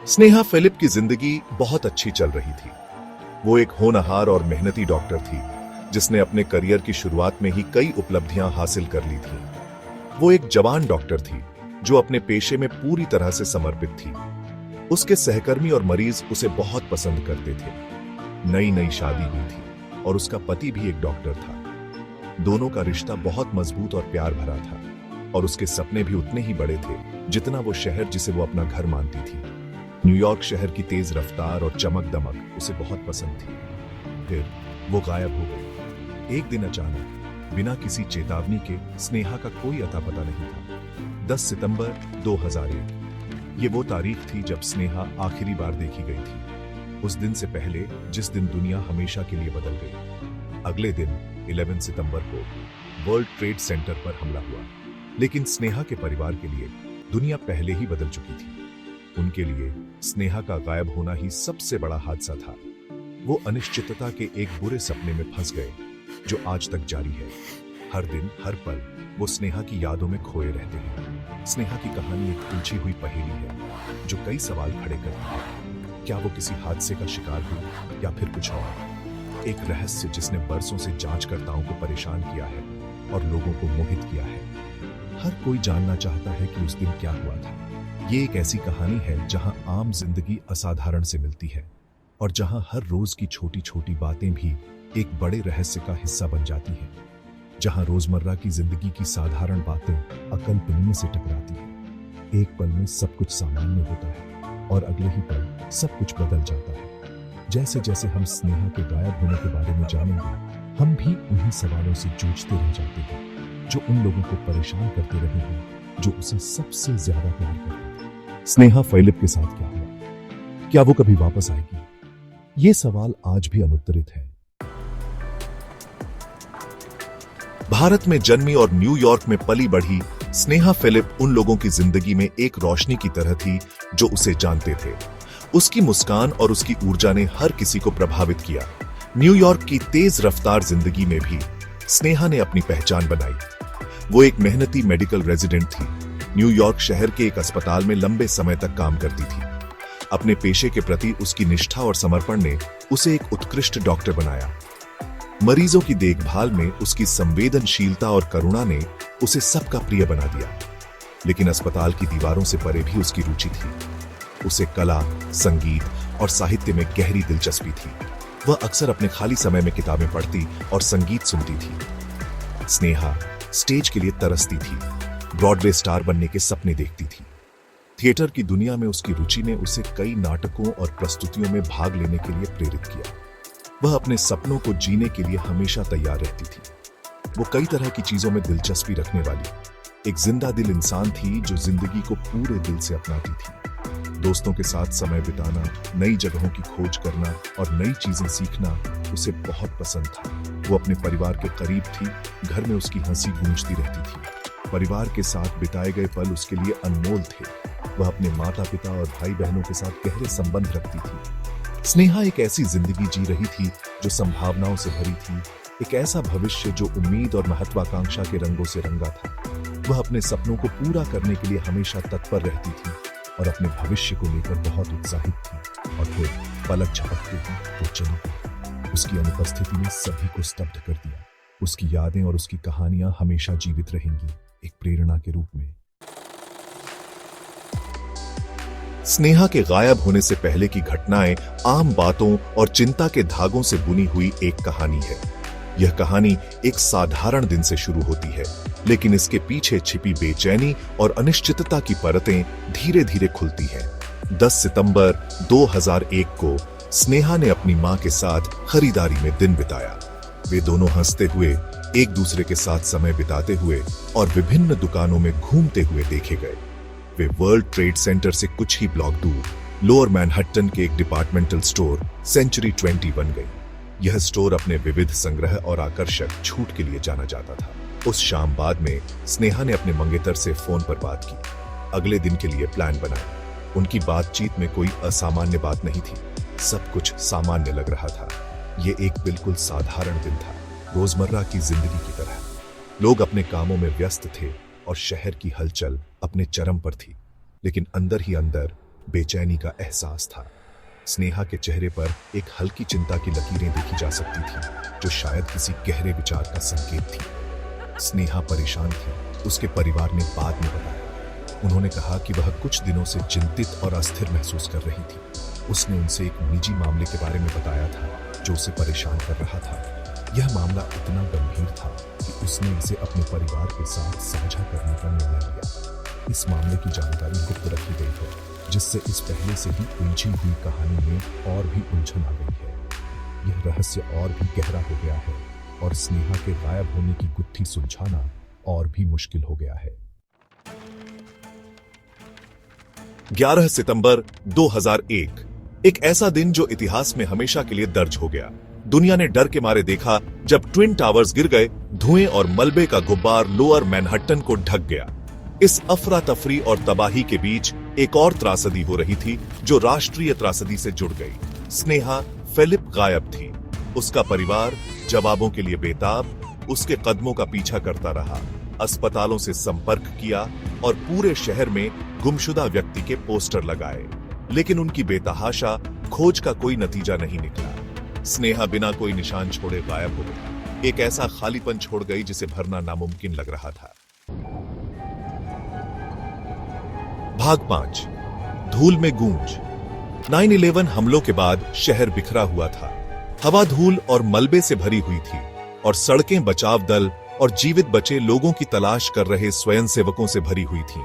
Sneha Philip की जिंदगी बहुत अच्छी चल रही थी। वो एक होनहार और मेहनती डॉक्टर थी जिसने अपने करियर की शुरुआत में ही कई उपलब्धियां हासिल कर ली थी। वो एक जवान डॉक्टर थी जो अपने पेशे में पूरी तरह से समर्पित थी। उसके सहकर्मी और मरीज उसे बहुत पसंद करते थे। नई नई शादी हुई थी और उसका पति भी एक डॉक्टर था। दोनों का रिश्ता बहुत मजबूत और प्यार भरा था और उसके सपने भी उतने ही बड़े थे जितना वो शहर जिसे वो अपना घर मानती थी। न्यूयॉर्क शहर की तेज रफ्तार और चमक दमक उसे बहुत पसंद थी। फिर वो गायब हो गई। एक दिन अचानक बिना किसी चेतावनी के स्नेहा का कोई अता पता नहीं था। 10 सितंबर 2001 ये वो तारीख थी जब स्नेहा आखिरी बार देखी गई थी। उस दिन से पहले जिस दिन दुनिया हमेशा के लिए बदल गई। अगले दिन 11 सितंबर को वर्ल्ड ट्रेड सेंटर पर हमला हुआ, लेकिन स्नेहा के परिवार के लिए दुनिया पहले ही बदल चुकी थी। उनके लिए स्नेहा का गायब होना ही सबसे बड़ा हादसा था। वो अनिश्चितता के एक बुरे सपने में फंस गए जो आज तक जारी है। हर दिन हर पल वो स्नेहा की यादों में खोए रहते हैं। स्नेहा की कहानी एक उलझी हुई पहेली है जो कई सवाल खड़े करती है। क्या वो किसी हादसे का शिकार हुई या फिर कुछ और? एक रहस्य जिसने बरसों से जांचकर्ताओं को परेशान किया है और लोगों को मोहित किया है। हर कोई जानना चाहता है कि उस दिन क्या हुआ था। ये एक ऐसी कहानी है जहां आम जिंदगी असाधारण से मिलती है और जहां हर रोज की छोटी छोटी बातें भी एक बड़े रहस्य का हिस्सा बन जाती हैं। जहां रोजमर्रा की जिंदगी की साधारण बातें अकल्पनीय से टकराती हैं। एक पल में सब कुछ सामान्य होता है और अगले ही पल सब कुछ बदल जाता है। जैसे जैसे हम स्नेहा के गायब होने के बारे में जानेंगे, हम भी उन्हीं सवालों से जूझते रह जाते हैं जो उन लोगों को परेशान करते रहे हैं जो उसे सबसे ज्यादा प्यार करते थे। स्नेहा फिलिप के साथ क्या हुआ? क्या वो कभी वापस आएगी? ये सवाल आज भी अनुत्तरित है। भारत में जन्मी और न्यूयॉर्क में पली बढ़ी स्नेहा फिलिप उन लोगों की जिंदगी में एक रोशनी की तरह थी जो उसे जानते थे। उसकी मुस्कान और उसकी ऊर्जा ने हर किसी को प्रभावित किया। न्यूयॉर्क की तेज रफ्तार जिंदगी में भी स्नेहा ने अपनी पहचान बनाई। वो एक मेहनती मेडिकल रेजिडेंट थी। न्यूयॉर्क शहर के एक अस्पताल में लंबे समय तक काम करती थी। अपने पेशे के प्रति उसकी निष्ठा और समर्पण ने उसे एक उत्कृष्ट डॉक्टर बनाया। मरीजों की देखभाल में उसकी संवेदनशीलता और करुणा ने उसे सबका प्रिय बना दिया। लेकिन अस्पताल की दीवारों से परे भी उसकी रुचि थी। उसे कला, संगीत और साहित्य में गहरी दिलचस्पी थी। वह अक्सर अपने खाली समय में किताबें पढ़ती और संगीत सुनती थी। स्नेहा स्टेज के लिए तरसती थी। ब्रॉडवे स्टार बनने के सपने देखती थी। थिएटर की दुनिया में उसकी रुचि ने उसे कई नाटकों और प्रस्तुतियों में भाग लेने के लिए प्रेरित किया। वह अपने सपनों को जीने के लिए हमेशा तैयार रहती थी। वो कई तरह की चीजों में दिलचस्पी रखने वाली एक जिंदा दिल इंसान थी जो जिंदगी को पूरे दिल से अपनाती थी। दोस्तों के साथ समय बिताना, नई जगहों की खोज करना और नई चीजें सीखना उसे बहुत पसंद था। वो अपने परिवार के करीब थी। घर में उसकी हंसी गूंजती रहती थी। परिवार के साथ बिताए गए पल उसके लिए अनमोल थे। वह अपने माता पिता और भाई बहनों के साथ गहरे संबंध रखती थी। स्नेहा एक ऐसी जिंदगी जी रही थी जो संभावनाओं से भरी थी। एक ऐसा भविष्य जो उम्मीद और महत्वाकांक्षा के रंगों से रंगा था। वह अपने सपनों को पूरा करने के लिए हमेशा तत्पर रहती थी और अपने भविष्य को लेकर बहुत उत्साहित थी। और फिर पलक झपकते ही वो चली गई। उसकी अनुपस्थिति ने सभी को स्तब्ध कर दिया। उसकी यादें और उसकी कहानियां हमेशा जीवित रहेंगी, एक प्रेरणा के रूप में। स्नेहा के गायब होने से पहले की घटनाएं आम बातों और चिंता के धागों से बुनी हुई एक कहानी है। यह कहानी एक साधारण दिन से शुरू होती है, लेकिन इसके पीछे छिपी बेचैनी और अनिश्चितता की परतें धीरे धीरे खुलती हैं। 10 सितंबर 2001 को स्नेहा ने अपनी मां के साथ खरीदारी में दिन बिताया। वे दोनों हंसते हुए, एक दूसरे के साथ समय बिताते हुए और विभिन्न दुकानों में घूमते हुए देखे गए। वे वर्ल्ड ट्रेड सेंटर से कुछ ही ब्लॉक दूर लोअर मैनहट्टन के एक डिपार्टमेंटल स्टोर सेंचुरी 20 बन गई। यह स्टोर अपने विविध संग्रह और आकर्षक छूट के लिए जाना जाता था। उस शाम बाद में स्नेहा ने अपने मंगेतर से फोन पर बात की। अगले दिन के लिए प्लान बनाया। उनकी बातचीत में कोई असामान्य बात नहीं थी। सब कुछ सामान्य लग रहा था। ये एक बिल्कुल साधारण दिन था, रोजमर्रा की जिंदगी की तरह। लोग अपने कामों में व्यस्त थे और शहर की हलचल अपने चरम पर थी। लेकिन अंदर ही अंदर बेचैनी का एहसास था। स्नेहा के चेहरे पर एक हल्की चिंता की लकीरें देखी जा सकती थी, जो शायद किसी गहरे विचार का संकेत थी। स्नेहा परेशान थी, उसके परिवार ने बाद में बताया। उन्होंने कहा कि वह कुछ दिनों से चिंतित और अस्थिर महसूस कर रही थी। उसने उनसे एक निजी मामले के बारे में बताया था जो उसे परेशान कर रहा था। यह मामला इतना गंभीर था कि उसने इसे अपने परिवार के साथ साझा करने का निर्णय लिया। इस मामले की जानकारी गुप्त रखी गई है, जिससे इस पहले से ही उलझी हुई कहानी में और भी उलझन आ गई है। यह रहस्य और भी गहरा हो गया है और स्नेहा के गायब होने की गुत्थी सुलझाना और भी मुश्किल हो गया है। 11 सितंबर 2001, एक ऐसा दिन जो इतिहास में हमेशा के लिए दर्ज हो गया। दुनिया ने डर के मारे देखा जब ट्विन टावर्स गिर गए, धुएं और मलबे का गुब्बार लोअर मैनहट्टन को ढक गया। इस अफरा तफरी और तबाही के बीच एक और त्रासदी हो रही थी जो राष्ट्रीय त्रासदी से जुड़ गई। स्नेहा फिलिप गायब थी। उसका परिवार जवाबों के लिए बेताब उसके कदमों का पीछा करता रहा, अस्पतालों से संपर्क किया और पूरे शहर में गुमशुदा व्यक्ति के पोस्टर लगाए, लेकिन उनकी बेतहाशा खोज का कोई नतीजा नहीं निकला। स्नेहा बिना कोई निशान छोड़े गायब हो गई। एक ऐसा खालीपन छोड़ गई जिसे भरना नामुमकिन लग रहा था। भाग 5, धूल में गूंज। 9/11 हमलों के बाद शहर बिखरा हुआ था। हवा धूल और मलबे से भरी हुई थी और सड़कें बचाव दल और जीवित बचे लोगों की तलाश कर रहे स्वयंसेवकों से भरी हुई थीं।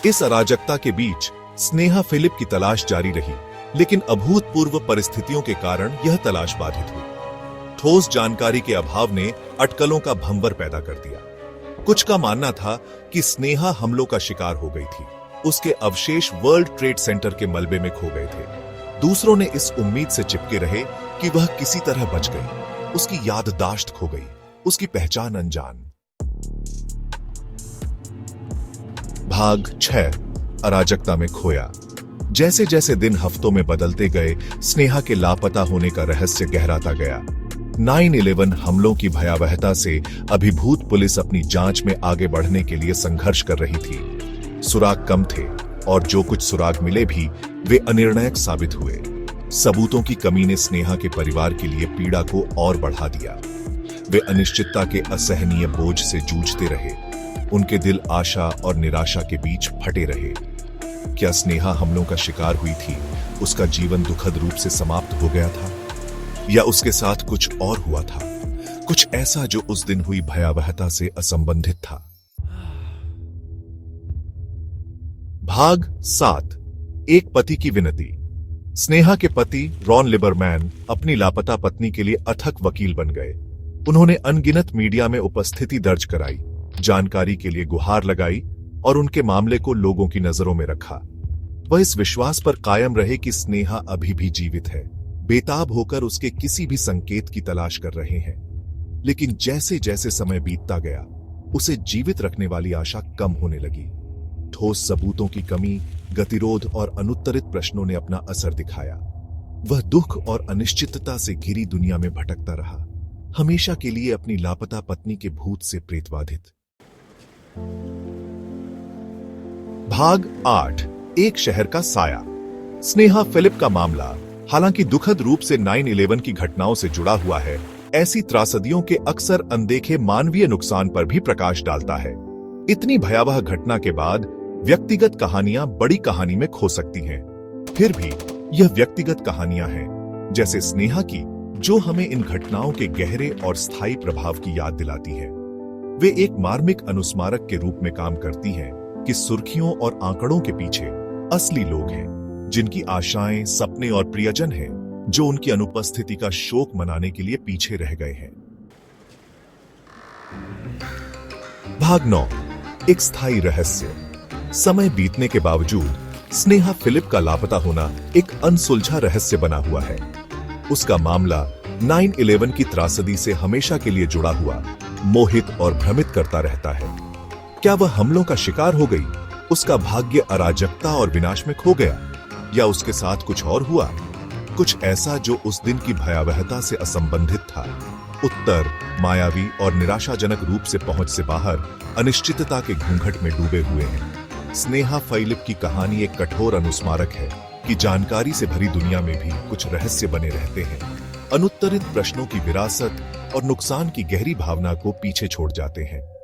इस अराजकता के बीच स्नेहा फिलिप की तलाश जारी रही, लेकिन अभूतपूर्व परिस्थितियों के कारण यह तलाश बाधित हुई। ठोस जानकारी के अभाव ने अटकलों का भंवर पैदा कर दिया। कुछ का मानना था कि स्नेहा हमलों का शिकार हो गई थी, उसके अवशेष वर्ल्ड ट्रेड सेंटर के मलबे में खो गए थे। दूसरों ने इस उम्मीद से चिपके रहे कि वह किसी तरह बच गई, उसकी याददाश्त खो गई, उसकी पहचान अनजान। भाग 6, अराजकता में खोया। जैसे जैसे दिन हफ्तों में बदलते गए, स्नेहा के लापता होने का रहस्य गहराता गया। 9/11 हमलों की भयावहता से अभिभूत पुलिस अपनी जांच में आगे बढ़ने के लिए संघर्ष कर रही थी। सुराग कम थे और जो कुछ सुराग मिले भी वे अनिर्णायक साबित हुए। सबूतों की कमी ने स्नेहा के परिवार के लिए पीड़ा को और बढ़ा दिया। वे अनिश्चितता के असहनीय बोझ से जूझते रहे। उनके दिल आशा और निराशा के बीच फटे रहे। क्या स्नेहा हमलों का शिकार हुई थी? उसका जीवन दुखद रूप से समाप्त हो गया था, या उसके साथ कुछ और हुआ था, कुछ ऐसा जो उस दिन हुई भयावहता से असंबंधित था? भाग 7, एक पति की विनती। स्नेहा के पति रॉन लिबरमैन अपनी लापता पत्नी के लिए अथक वकील बन गए। उन्होंने अनगिनत मीडिया में उपस्थिति दर्ज कराई, जानकारी के लिए गुहार लगाई और उनके मामले को लोगों की नजरों में रखा। वह इस विश्वास पर कायम रहे कि स्नेहा अभी भी जीवित है, बेताब होकर उसके किसी भी संकेत की तलाश कर रहे हैं। लेकिन जैसे जैसे समय बीतता गया, उसे जीवित रखने वाली आशा कम होने लगी। ठोस सबूतों की कमी, गतिरोध और अनुत्तरित प्रश्नों ने अपना असर दिखाया। वह दुख और अनिश्चितता से घिरी दुनिया में भटकता रहा, हमेशा के लिए अपनी लापता पत्नी के भूत से प्रेतबाधित। भाग 8, एक शहर का साया। स्नेहा फिलिप का मामला, हालांकि दुखद रूप से 9/11 की घटनाओं से जुड़ा हुआ है, ऐसी त्रासदियों के अक्सर अनदेखे मानवीय नुकसान पर भी प्रकाश डालता है। इतनी भयावह घटना के बाद व्यक्तिगत कहानियां बड़ी कहानी में खो सकती हैं। फिर भी यह व्यक्तिगत कहानियां हैं, जैसे स्नेहा की, जो हमें इन घटनाओं के गहरे और स्थायी प्रभाव की याद दिलाती है। वे एक मार्मिक अनुस्मारक के रूप में काम करती हैं कि सुर्खियों और आंकड़ों के पीछे असली लोग हैं, जिनकी आशाएं, सपने और प्रियजन हैं, जो उनकी अनुपस्थिति का शोक मनाने के लिए पीछे रह गए हैं। भाग 9, एक स्थायी रहस्य। समय बीतने के बावजूद स्नेहा फिलिप का लापता होना एक अनसुलझा रहस्य बना हुआ है। उसका मामला 9/11 की त्रासदी से हमेशा के लिए जुड़ा हुआ, मोहित और भ्रमित करता रहता है। क्या वह हमलों का शिकार हो गई? उसका भाग्य अराजकता और विनाश में खो गया, या उसके साथ कुछ और हुआ, कुछ ऐसा जो उस दिन की भयावहता से असंबंधित था? उत्तर मायावी और निराशाजनक रूप से पहुंच से बाहर, अनिश्चितता के घूंघट में डूबे हुए हैं। स्नेहा फाइलिप की कहानी एक कठोर अनुस्मारक है कि जानकारी से भरी दुनिया में भी कुछ रहस्य बने रहते हैं, अनुत्तरित प्रश्नों की विरासत और नुकसान की गहरी भावना को पीछे छोड़ जाते हैं।